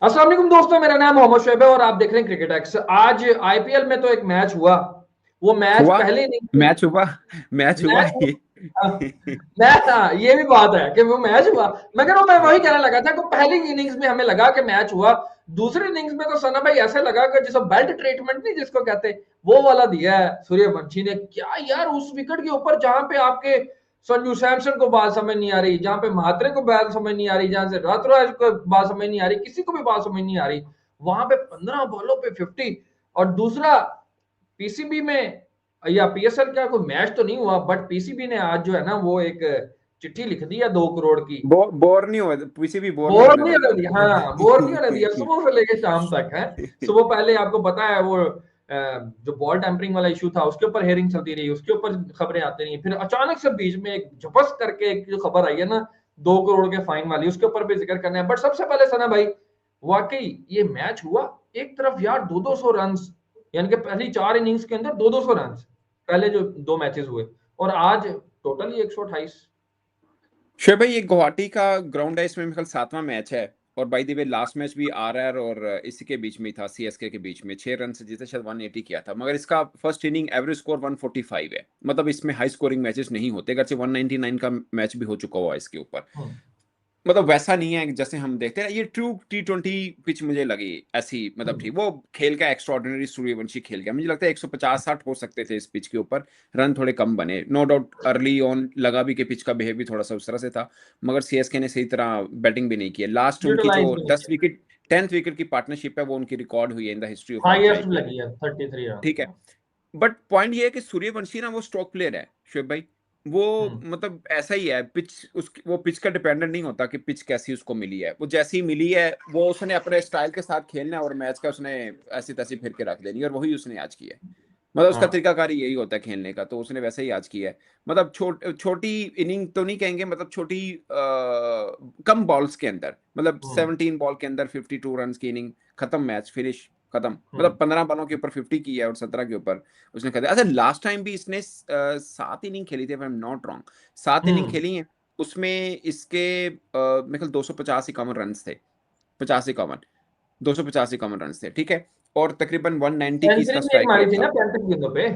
अस्सलाम वालेकुम दोस्तों, मेरा नाम मोहम्मद शोएब है और आप देख रहे हैं क्रिकेट एक्स। आज आईपीएल में तो एक मैच हुआ। वो मैच हुआ। पहले नहीं मैच हुआ। मैच हुआ मैच ये। मैच हाँ, ये भी बात है कि वो मैच हुआ। मगर वो मैं वही कहने लगा था कि पहली इनिंग्स में हमें लगा कि मैच हुआ। दूसरी इनिंग्स में तो सना भाई ऐसे लगा कि जैसे बेल्ट ट्रीटमेंट नहीं जिसको कहते, वो वाला दिया है सूर्यवंशी ने। क्या यार, उस विकेट के ऊपर जहां पे आपके संजू सैमसन को बात समझ नहीं आ रही, जहां पे महात्रे को बात समझ नहीं आ रही, जहां से ऋतुराज को बात समझ नहीं आ रही, किसी को भी बात समझ नहीं आ रही, वहां पे 15 बॉलों पे 50। और दूसरा, पीसीबी में या पीएसएल का कोई मैच तो नहीं हुआ, बट पीसीबी ने आज जो है ना वो एक चिट्ठी लिख दी है 2 करोड़ की। बोर नहीं हो, किसी भी बोर नहीं बोर होने नहीं देगा होने दिया, हाँ बोर नहीं होने दिया, वो। सुबह से लेके शाम तक है। सुबह पहले आपको पता है वो जो बॉल टैंपरिंग वाला इशू था उसके ऊपर हेयरिंग चलती रही, उसके ऊपर खबरें आती रही, फिर अचानक से बीच में एक झपस करके एक जो खबर आई है ना 2 करोड़ के फाइन वाली, उसके ऊपर भी जिक्र करना है। बट सबसे पहले सना भाई, वाकई ये मैच हुआ। एक तरफ यार 200 रन, यानी कि पहली 4 इनिंग्स के अंदर 200 रन, पहले जो 2 मैचेस हुए, और आज टोटल ही 128। शोएब भाई, ये गुवाहाटी का ग्राउंड है, इसमें मेरे ख्याल 7वां मैच है। और by the way last match भी आरआर और इसी के बीच में ही था, सीएसके के बीच में 6 रन से जीते, शायद 180 किया था। मगर इसका फर्स्ट इनिंग एवरेज स्कोर 145 है। मतलब इसमें हाई स्कोरिंग मैचेस नहीं होते, अगरचे 199 का मैच भी हो चुका हुआ है इसके ऊपर। मतलब वैसा नहीं है जैसे हम देखते हैं। ये ट्रू T20 पिच मुझे लगी ऐसी, मतलब ठीक वो खेल का एक्स्ट्रॉर्डिनरी सूर्यवंशी खेल गया। मुझे लगता है 150-60 हो सकते थे इस पिच के ऊपर, रन थोड़े कम बने। नो डाउट अर्ली ऑन लगा भी कि पिच का बिहेव भी थोड़ा सा उस तरह से था, मगर सीएसके ने सही तरह बैटिंग भी नहीं की है। लास्ट उनकी यूटिलाइज जो भी नहीं 10 किया। विकेट 10th विकेट की पार्टनरशिप है वो उनकी रिकॉर्ड हुई है in the history of highest IPL. लगी है 33 रन। ठीक है, बट पॉइंट ये है कि सूर्यवंशी ना वो स्ट्रोक प्लेयर है शुएब भाई। वो हम्म। मतलब ऐसा ही है, पिच उसकी वो पिच का डिपेंडेंट नहीं होता कि पिच कैसी उसको मिली है। वो जैसी मिली है वो उसने अपने स्टाइल के साथ खेलना है और मैच का उसने ऐसी तैसी फिर के रख देनी है, और वही उसने आज किया है। मतलब उसका हाँ। तरीकाकार यही होता है खेलने का, तो उसने वैसे ही आज किया है। मतलब छोटी इनिंग तो नहीं कहेंगे, मतलब छोटी कम बॉल्स के अंदर, मतलब हम्म। 17 बॉल के अंदर 52 रन की इनिंग, खत्म मैच, फिनिश खत्म। हम्म। मतलब 15 बॉलों के ऊपर 50 की है और 17 के ऊपर उसने कर दिया। अच्छा, लास्ट टाइम भी इसने 7 इनिंग खेली थी, I am not wrong. 7 inning hmm. खेली है उसमें इसके मेरे ख्याल 250-51 रन थे। 50-51, 250-51 रन थे, ठीक है। और तकरीबन 190 की सेंचुरी इसका भी एक स्ट्राइक मारी रेट थी था। ना 35 गेंदों पे।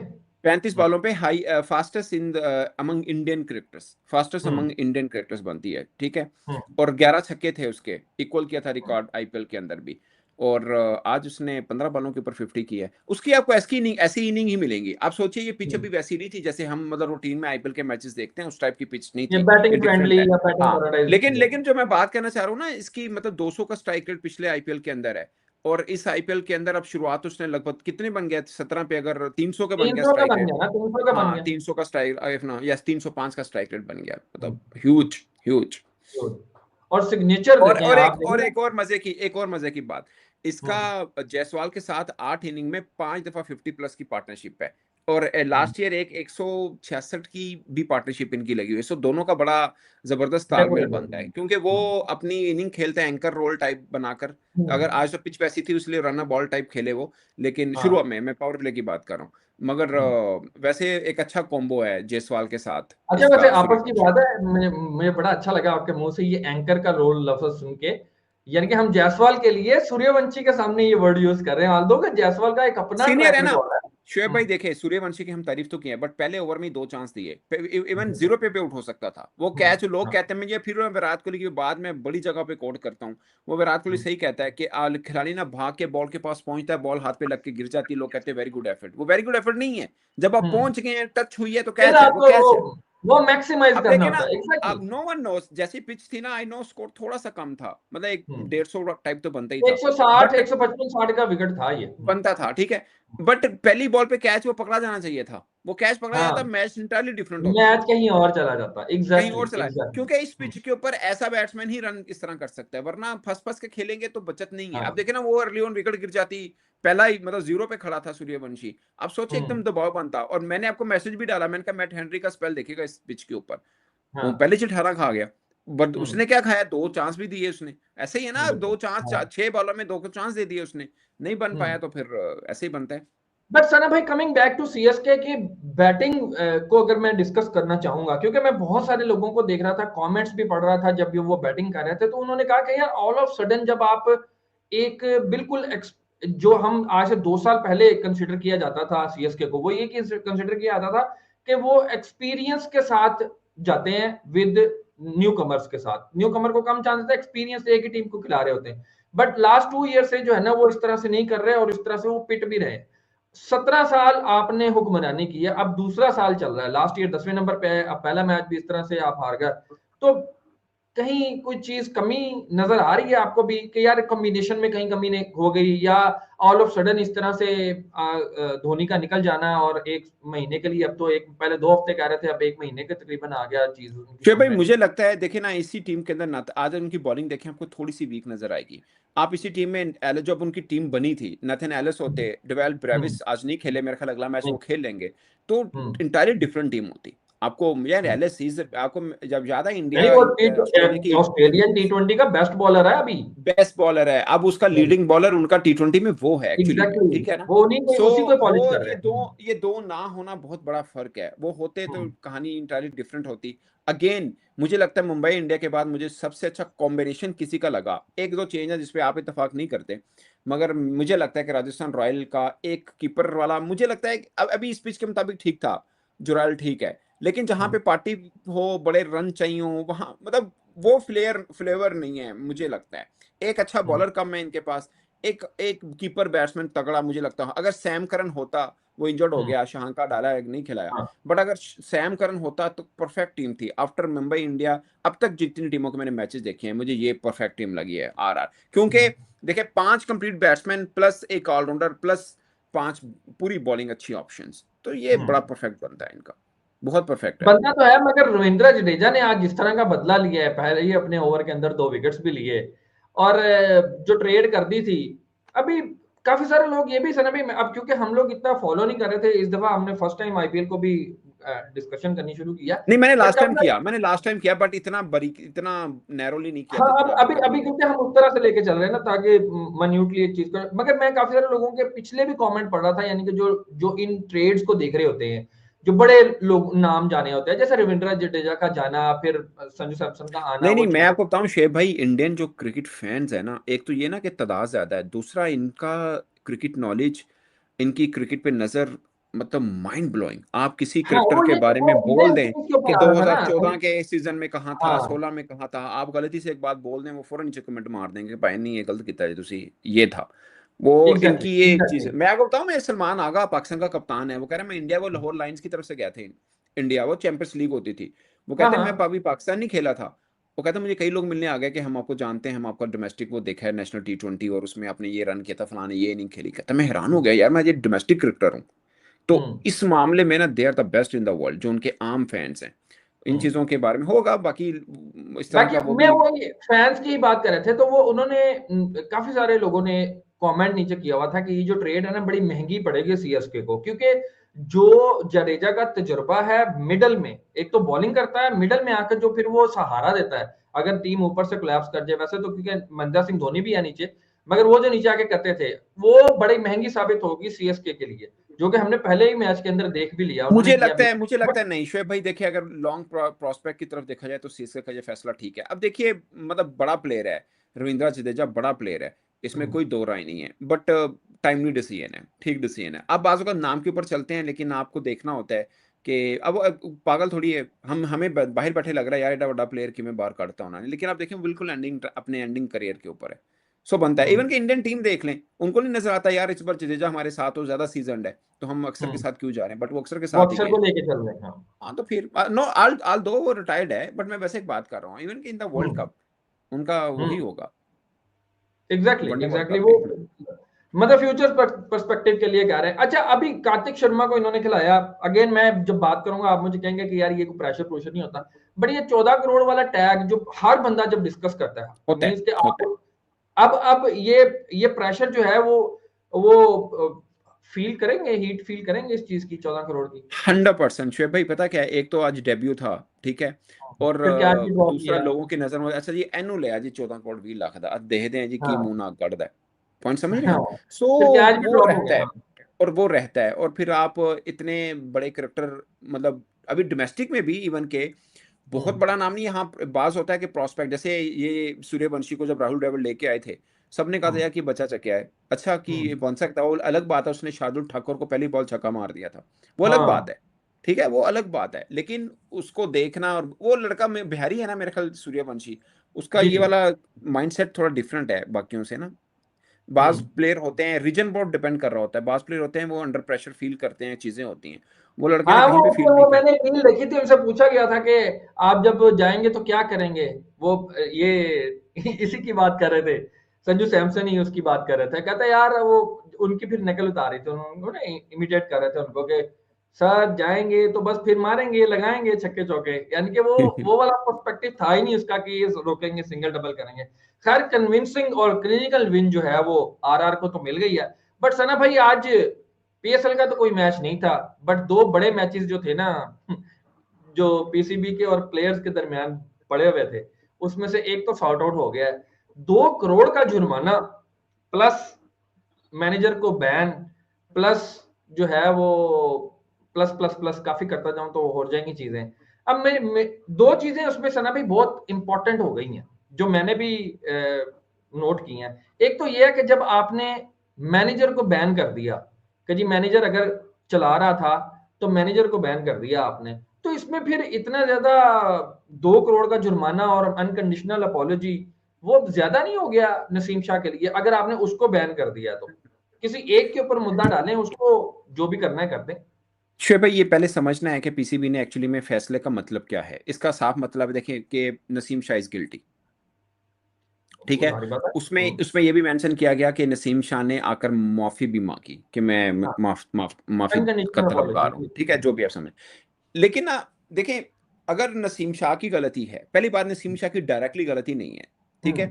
35 बॉलों पे high fastest in among Indian cricketers, fastest hmm. Among Indian cricketers बनती है, ठीक है। हम्म। और 11 छक्के थे उसके, इक्वल किया था रिकॉर्ड आईपीएल के अंदर भी। और आज उसने 15 बॉलों के ऊपर 50 की है। उसकी आपको ऐसी इनिंग ही मिलेंगी। आप सोचिए ये पिच हम्म। अभी वैसी नहीं थी जैसे हम मतलब रूटीन में आईपीएल के मैचेस देखते हैं, उस टाइप की पिच नहीं ये थी। ये बैटिंग डिफरेंट फ्रेंडली है। या बैटिंग हाँ, पैराडाइज लेकिन जो। लेकिन जो मैं बात करना चाह रहा हूँ ना, इसकी मतलब 200 का स्ट्राइक रेट पिछले आईपीएल के अंदर है। और इस आईपीएल के अंदर अब शुरुआत उसने लगभग कितने बन गया, 17 पे, अगर 300 का बन गया 300 का स्ट्राइक बन रेट। गया ना, 300 का बन हाँ, गया। 300 का स्ट्राइक ना, यस 305 का स्ट्राइक रेट बन गया, हम्म। मतलब ह्यूज ह्यूज। और सिग्नेचर और देखें और आप, एक और देखिए। एक और मजे की बात, इसका हम्म। जायसवाल के साथ 8 इनिंग में 5 दफा 50+ की पार्टनरशिप है। और हम्म। लास्ट ईयर एक 166 की भी पार्टनरशिप इनकी लगी हुई है। सो दोनों का बड़ा जबरदस्त तालमेल डेकोरेटिव। बनता है, क्योंकि वो अपनी इनिंग खेलते हैं एंकर रोल टाइप बनाकर। अगर आज तो पिच वैसी थी इसलिए रन बॉल टाइप खेले वो, लेकिन हाँ। शुरू में मैं पावर प्ले की बात कर रहा हूँ। मगर हम्म। वैसे एक अच्छा कॉम्बो है जायसवाल के साथ अच्छा, वैसे इसका आपस की सूर्यवंशी। बात है, मुझे बड़ा अच्छा लगा आपके मुंह से ये एंकर का रोल लफ्ज सुन के। यानी कि हम जायसवाल के लिए सूर्यवंशी के सामने ये वर्ड यूज कर रहे हैं, ऑल्दो कि जायसवाल का एक अपना सीनियर ट्रैक है ना रिकॉर्ड है। शोएब भाई। हम्म। देखे सूर्यवंशी की हम तारीफ तो की है, बट पहले ओवर में 2 चांस दिए, इवन 0 पे आउट हो सकता था वो कैच। लोग हाँ। कहते हैं, मुझे फिर मैं विराट कोहली की बाद में बड़ी जगह पे कोट करता हूँ। वो विराट कोहली हम्म। सही कहता है कि खिलाड़ी ना भाग के बॉल के पास पहुंचता है, बॉल हाथ पे लग के गिर जाती है, लोग कहते हैं वेरी गुड एफर्ट। वो वेरी गुड एफर्ट नहीं है। जब आप हम्म। पहुंच गए हैं, टच हुई है तो फिर कैच है, वो आपको कैच है। वो मैक्सिमाइज अब करना देखिए ना, होता है, एग्जैक्टली। अब नो वन नोस जैसी पिच थी ना, आई नो स्कोर थोड़ा सा कम था, मतलब एक हम्म। 150 टाइप तो बनता ही था। 160, बट 155, 60 का विकेट था ये। बनता था, ठीक है। बट पहली बॉल पे कैच वो पकड़ा जाना चाहिए था। वो कैच पकड़ा जाता, हाँ, मैच इंटायरली डिफरेंट होता। मैच कहीं और चला जाता, कहीं एग्जैक्टली और चला है, एग्जैक्टली। क्योंकि इस पिच के ऊपर ऐसा बैट्समैन ही रन इस तरह कर सकता है, वरना फंस फंस के खेलेंगे तो बचत नहीं है। अब हाँ। देखे ना, वो अर्ली ऑन विकेट गिर जाती, पहला ही मतलब 0 पे खड़ा था सूर्यवंशी। अब सोचिए हम्म। एकदम दबाव बनता। और मैंने आपको मैसेज भी डाला, मैंने कहा मैट हेनरी का स्पेल देखिएगा इस पिच के ऊपर। वो हाँ। पहले चिठारा खा गया। बट हम्म। उसने क्या खाया, 2 चांस भी दिए उसने। ऐसे ही है ना, बिल्कुल। 2 चांस, हाँ। 6 बॉलों में 2 चांस दे दिए उसने। नहीं बन पाया हम्म। तो फिर ऐसे ही बनता है। बट सना भाई, कमिंग बैक टू सीएसके की बैटिंग को अगर मैं डिस्कस करना चाहूंगा, क्योंकि मैं बहुत सारे लोगों को देख रहा था, कमेंट्स भी पढ़ रहा था जब भी वो बैटिंग कर रहे थे, तो उन्होंने कहा कि यार ऑल ऑफ सडन जब आप एक बिल्कुल जो हम आज से 2 साल पहले कंसिडर किया जाता था सीएसके को, वो ये कंसिडर किया जाता था कि वो एक्सपीरियंस के साथ जाते हैं विद न्यू कमर्स के साथ। न्यू कमर को कम चांस है, एक्सपीरियंस एक ही टीम को खिला रहे होते हैं। बट लास्ट 2 ईयर से जो है ना वो इस तरह से नहीं कर रहे और इस तरह से वो पिट भी रहे। 17 साल आपने हुक्मरानी की है, अब दूसरा साल चल रहा है, लास्ट ईयर 10वें नंबर पे है, अब पहला मैच भी इस तरह से आप हार गए। तो कहीं कोई चीज कमी नजर आ रही है आपको भी कि यार कॉम्बिनेशन में कहीं कमी हो गई, या ऑल ऑफ सडन इस तरह से धोनी का निकल जाना और 1 महीने के लिए, अब तो एक पहले 2 हफ्ते कह रहे थे, अब 1 महीने के तकरीबन आ गया चीज उनकी शोएब भाई सुनने। मुझे लगता है देखिए ना इसी टीम के अंदर ना आज उनकी बॉलिंग देखें आपको थोड़ी सी वीक नजर आएगी। आप इसी टीम में जब उनकी टीम बनी थी नाथन एलिस होते, डेवेल हम्म ब्रेविस आज नहीं खेले, मेरे ख्याल अगला मैच वो खेल लेंगे, तो हम्म इंटायरली डिफरेंट टीम होती। आपको यार हम्म। एलिस आपको जब ज्यादा नहीं, इंडिया वो ऑस्ट्रेलिया की ऑस्ट्रेलियन T20 का बेस्ट बॉलर है अभी। बेस्ट बॉलर है, अब उसका लीडिंग बॉलर उनका टी20 में वो है एक्चुअली में, एग्जैक्टली, ठीक है ना। वो उन्हीं को, सो उसी को पॉलिश वो कर रहे हैं। ये दो ना होना बहुत बड़ा फर्क है, वो होते तो हम्म कहानी इंटायरली डिफरेंट होती। अगेन मुझे लगता है मुंबई इंडिया के बाद मुझे सबसे अच्छा कॉम्बिनेशन किसी का लगा, एक दो चेंज है जिसपे आप इत्तेफाक नहीं करते, मगर मुझे लगता है कि राजस्थान रॉयल का एक कीपर वाला मुझे लगता है कि अभी इस पिच के मुताबिक ठीक था, जुराल ठीक है, लेकिन जहां पे हम्म पार्टी हो, बड़े रन चाहिए हो, वहां मतलब वो फ्लेवर नहीं है मुझे लगता है। एक अच्छा हम्म बॉलर कम है इनके पास, एक एक कीपर बैट्समैन तगड़ा मुझे लगता है। अगर सैम करन होता, वो इंजर्ड हो हम्म, गया, शहांका डाला है नहीं खिलाया, हाँ बट अगर सैम करन होता तो परफेक्ट टीम थी। आफ्टर मुंबई इंडिया अब तक जितनी टीमों के मैंने मैचेस देखे हैं मुझे ये परफेक्ट टीम लगी है आरआर, क्योंकि देखिए 5 कंप्लीट बैट्समैन प्लस एक ऑलराउंडर प्लस 5 पूरी बॉलिंग अच्छी ऑप्शंस, तो ये बड़ा हम्म। परफेक्ट बनता है इनका, बहुत परफेक्ट है। बनता तो है, मगर रविंद्र जडेजा ने आज जिस तरह का बदला लिया है, पहले ही अपने ओवर के अंदर 2 विकेट्स भी लिए, और जो ट्रेड कर दी थी अभी, काफी सारे लोग ये भी सना भी, अब क्योंकि हम लोग इतना फॉलो नहीं कर रहे थे, इस दफा हमने फर्स्ट टाइम आईपीएल को भी डिस्कशन करनी शुरू किया। नहीं बट काफी, मैंने लास्ट टाइम किया बट इतना बारीक इतना नैरोली नहीं किया हाँ, अब जितना अभी अभी कर रहा अभी हूँ। क्योंकि हम उस तरह से लेके चल रहे हैं ना, ताकि मन्यूटली एक चीज को, मगर मैं काफी सारे लोगों के पिछले भी कमेंट पढ़ रहा था, यानी कि जो जो इन ट्रेड्स को देख रहे होते हैं, जो बड़े लोग नाम जाने होते हैं, जैसे रविंद्र जडेजा का जाना, फिर संजू सैमसन का आना, नहीं वो नहीं, मैं चीजें। आपको बताऊं शेख भाई, इंडियन जो क्रिकेट फैंस है ना, एक तो ये ना कि तादाद ज्यादा है, दूसरा इनका क्रिकेट नॉलेज, इनकी क्रिकेट पे नजर मतलब माइंड ब्लोइंग। आप किसी हाँ, क्रिकेटर वो के ये बारे वो में मैं बोल दें उसी चीज के कि ऊपर आ रहा था ना। 2014 के सीजन में कहाँ था, हाँ 16 में कहाँ था, आप गलती से एक बात बोल दें वो फौरन नीचे कमेंट मार देंगे कि भाई नहीं ये गलत किया है तुसी, ये था वो। एग्जैक्टली इनकी ये एक चीज एग्जैक्टली। है, मैं आपको बताऊं, मैं सलमान आगा पाकिस्तान का कप्तान है, वो कह रहा है मैं इंडिया को लाहौर लायंस की तरफ से गया थे, इंडिया वो चैंपियंस लीग होती थी, वो हाँ कहते हैं मैं हाँ। अभी पाकिस्तान नहीं खेला था, वो कहता मुझे कई लोग मिलने आ गए कि हम आपको जानते हैं, हम आपका डोमेस्टिक वो देखा है नेशनल टी20 और उसमें आपने ये रन किया था, फलाने ये नहीं खेली, कहता मैं हैरान हो गया यार, मैं ये डोमेस्टिक क्रिकेटर हूँ। तो हम्म इस मामले में ना they are the best in the world जो उनके आम फैंस हैं। इन हम्म। चीजों के बारे में होगा बाकी इस तरह बाकी का वो मैं भी। वो फैंस की ही बात कर रहे थे, तो वो उन्होंने काफी सारे लोगों ने कमेंट नीचे किया हुआ था कि ये जो ट्रेड है ना बड़ी महंगी पड़ेगी सीएसके को, क्योंकि जो जडेजा का तजुर्बा है मिडल में, एक तो बॉलिंग करता है मिडल में आकर, जो फिर वो सहारा देता है अगर टीम ऊपर से कोलैप्स कर जाए, वैसे तो क्योंकि महेंद्र सिंह धोनी भी है नीचे, मगर वो जो नीचे आके करते थे वो बड़ी महंगी साबित होगी सीएसके के लिए, जो कि हमने पहले ही मैच के अंदर देख भी लिया, उन्होंने किया भी। मुझे लगता बट है नहीं शोएब भाई, देखिए अगर लॉन्ग प्रोस्पेक्ट की तरफ देखा जाए तो सीएसके का ये फैसला ठीक है। अब देखिए मतलब बड़ा प्लेयर है रविंद्र जडेजा, बड़ा प्लेयर है, इसमें कोई दो राय नहीं है, बट टाइमली डिसीजन है, ठीक डिसीजन है। अब बाजू का नाम के ऊपर चलते हैं, लेकिन आपको देखना होता है कि अब पागल थोड़ी है, हम हमें बाहर बैठे लग रहा है यार एडा बड़ा प्लेयर कि मैं बाहर काटता हूँ ना, लेकिन आप देखें बिल्कुल एंडिंग अपने एंडिंग करियर के ऊपर है, सो बनता है। इवन कि इंडियन टीम देख लें, उनको नहीं नजर आता यार इस बार जडेजा हमारे साथ हो, ज्यादा सीजन है तो हम अक्सर के साथ क्यों जा रहे हैं, बट वो अक्सर के वो साथ ही अक्षर गए। को लेके चल रहे हैं, हाँ। हाँ तो फिर नो आल दो वो रिटायर्ड है, बट मैं वैसे एक बात कर रहा हूँ, इवन कि इन द वर्ल्ड हम्म कप उनका वही हम्म। होगा, exactly one day world exactly, cup वो में। मतलब फ्यूचर पर्सपेक्टिव के लिए कह रहे हैं। अच्छा, अभी कार्तिक शर्मा को इन्होंने खिलाया, अगेन मैं जब बात करूंगा आप मुझे कहेंगे कि यार ये कोई प्रेशर प्रेशर नहीं होता, बट ये 14 करोड़ वाला टैग जो हर बंदा जब डिस्कस करता है, होता है मीन्स के होता है। आप अब ये प्रेशर जो है वो फील करेंगे, हीट फील करेंगे इस चीज की, 14 करोड़ की। 100% शुएब भाई, पता क्या है, एक तो आज डेब्यू था, ठीक है, और फिर क्या ड्रॉ दूसरा किया। लोगों की नजर में अच्छा जी एनुअल है जी 14 करोड़ 20 लाख का देखते हैं जी की हाँ मुंह ना गड़ है, पॉइंट समझ रहे हैं हाँ। आप। सो फिर क्या भी वो ड्रॉप हो रहता गया, है, हाँ। और वो रहता है, और फिर आप इतने बड़े करेक्टर, मतलब अभी डोमेस्टिक में भी इवन के बहुत हम्म बड़ा नाम नहीं, यहाँ बाज होता है कि प्रोस्पेक्ट, जैसे ये सूर्यवंशी को जब राहुल द्रविड़ लेके आए थे, सबने कहा था यार कि बचा चक्या है, अच्छा कि ये हम्म, बन सकता है, वो अलग बात है, उसने शार्दुल ठाकुर को पहली बॉल छक्का मार दिया था, वो अलग बात हाँ है, ठीक है, वो अलग बात है, लेकिन उसको देखना, और वो लड़का में बिहारी है ना मेरे ख्याल, सूर्यवंशी, उसका जी ये जी। वाला माइंडसेट थोड़ा डिफरेंट है बाकियों से ना। बाज हम्म। प्लेयर होते हैं, रीजन बहुत डिपेंड कर रहा होता है, बाज प्लेयर होते हैं वो अंडर प्रेशर फील करते हैं, चीजें होती हैं, वो लड़के ने हाँ कहीं पे फील नहीं वो की। मैंने रील देखी थी, उनसे पूछा गया था कि आप जब जाएंगे तो क्या करेंगे। वो ये इसी की बात कर रहे थे, संजू सैमसन ही उसकी बात कर रहे थे, कहता यार वो उनकी फिर नकल उतार रही थी, उन्होंने इमिटेट कर रहे थे उनको कि सर जाएंगे तो बस फिर मारेंगे लगाएंगे छक्के चौके, यानी कि वो वाला पर्सपेक्टिव था ही नहीं उसका कि ये रोकेंगे सिंगल डबल करेंगे। खैर कन्विंसिंग और क्लिनिकल विन जो है वो आरआर को तो मिल गई है। बट सना भाई आज पीएसएल का तो कोई मैच नहीं था, बट दो बड़े मैचेस जो थे ना, जो पीसीबी के और प्लेयर्स के दरमियान पड़े हुए थे, उसमें से एक तो सॉर्ट आउट हो गया है। 2 करोड़ का जुर्माना प्लस मैनेजर को बैन प्लस जो है वो प्लस प्लस प्लस काफी करता जाऊं तो हो जाएंगी चीजें। अब मैं दो चीजें उसमें सना भी बहुत इंपॉर्टेंट हो गई हैं जो मैंने भी नोट की हैं। एक तो ये है कि जब आपने मैनेजर को बैन कर दिया कि जी मैनेजर अगर चला रहा था तो मैनेजर को बैन कर दिया आपने, तो इसमें फिर इतना ज्यादा 2 करोड़ का जुर्माना और अनकंडीशनल अपॉलॉजी वो ज्यादा नहीं हो गया नसीम शाह के लिए? अगर आपने उसको बैन कर दिया तो किसी एक के ऊपर मुद्दा डालें, उसको जो भी करना है कर दें। शोएब भाई, ये पहले समझना है कि पीसीबी ने एक्चुअली में फैसले का मतलब क्या है। इसका साफ मतलब देखिए कि नसीम शाह इज गिल्टी, ठीक वो है। सारी बात है। उसमें उसमें ये भी मेंशन किया गया कि नसीम शाह ने आकर माफी भी मांगी कि मैं हाँ, माफी का अनकंडीशनल तलबगार हूं, अपॉलॉजी। ठीक है, जो भी आप समझ। लेकिन ना देखें, अगर नसीम शाह की गलती है, पहली बात नसीम शाह की डायरेक्टली गलती नहीं है, ठीक है।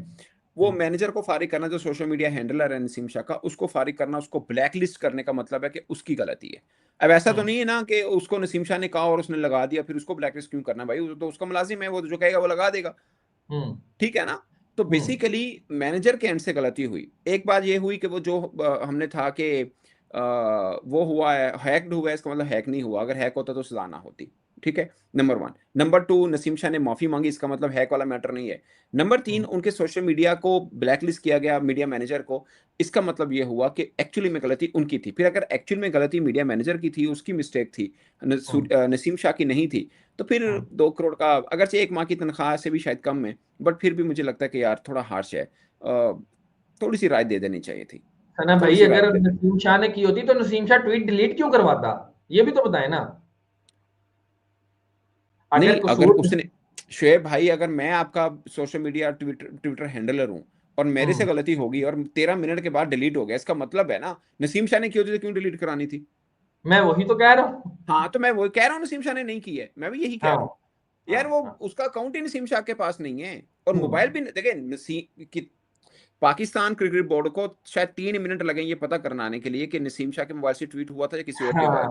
वो हम्म, मैनेजर को फारिग करना, जो सोशल मीडिया हैंडलर है नसीम शाह का, उसको फारिग करना, उसको ब्लैकलिस्ट करने का मतलब है कि उसकी गलती है। अब ऐसा तो हम्म, नहीं है ना कि उसको नसीम शाह ने कहा और उसने लगा दिया, फिर उसको ब्लैकलिस्ट क्यों करना भाई, वो तो उसका मुलाजिम है, वो तो जो कहेगा वो लगा देगा, हम्म, ठीक है ना। तो हम्म, बेसिकली मैनेजर के एंड से गलती हुई। एक बात ये हुई कि वो जो हमने था कि वो हुआ है, हैक्ड हुआ है, इसका मतलब हैक नहीं हुआ, अगर हैक होता तो सजा ना होती, ठीक है, number one. Number two, Naseem Shah ने माफी मांगी, इसका मतलब हैक वाला मैटर नहीं है। नंबर तीन, हम्म, उनके सोशल मीडिया को ब्लैकलिस्ट किया गया, मीडिया मैनेजर को, इसका मतलब ये हुआ कि एक्चुअली में गलती उनकी थी। फिर अगर एक्चुअल में गलती मीडिया मैनेजर की थी, उसकी मिस्टेक थी, हम्म, नसीम शाह की नहीं थी, तो फिर हम्म। 2 करोड़ का, अगरचे एक माह की तनख्वाह से भी शायद कम है, बट फिर भी मुझे लगता है कि यार थोड़ा हार्श है, थोड़ी सी राय दे देनी चाहिए थी, सना थोड़ी भाई सी राय अगर दे देनी। नसीम शाह ने की होती तो नसीम शाह ट्वीट डिलीट क्यों करवाता? ये भी तो बताए ना। अगर नहीं, अगर कसूर। उसने, शुएब भाई, अगर मैं आपका social media Twitter Twitter handler हूं और मेरे से हम्म, गलती होगी और 13 मिनट के बाद डिलीट हो गया, इसका मतलब है ना नसीम शाह ने की होती तो क्यों डिलीट करानी थी। मैं वही तो कह रहा हूँ। हाँ, तो मैं वो कह रहा हूँ, नसीम शाह ने नहीं की है, मैं भी यही कह हाँ रहा हूँ। हाँ यार वो, हाँ। उसका अकाउंट ही नसीम शाह के पास नहीं है, और मोबाइल हम्म। भी देखे नसीम की, पाकिस्तान क्रिकेट बोर्ड को शायद 3 मिनट लगे ये पता करना आने के लिए कि नसीम शाह के मोबाइल से ट्वीट हुआ था या किसी और के मोबाइल हाँ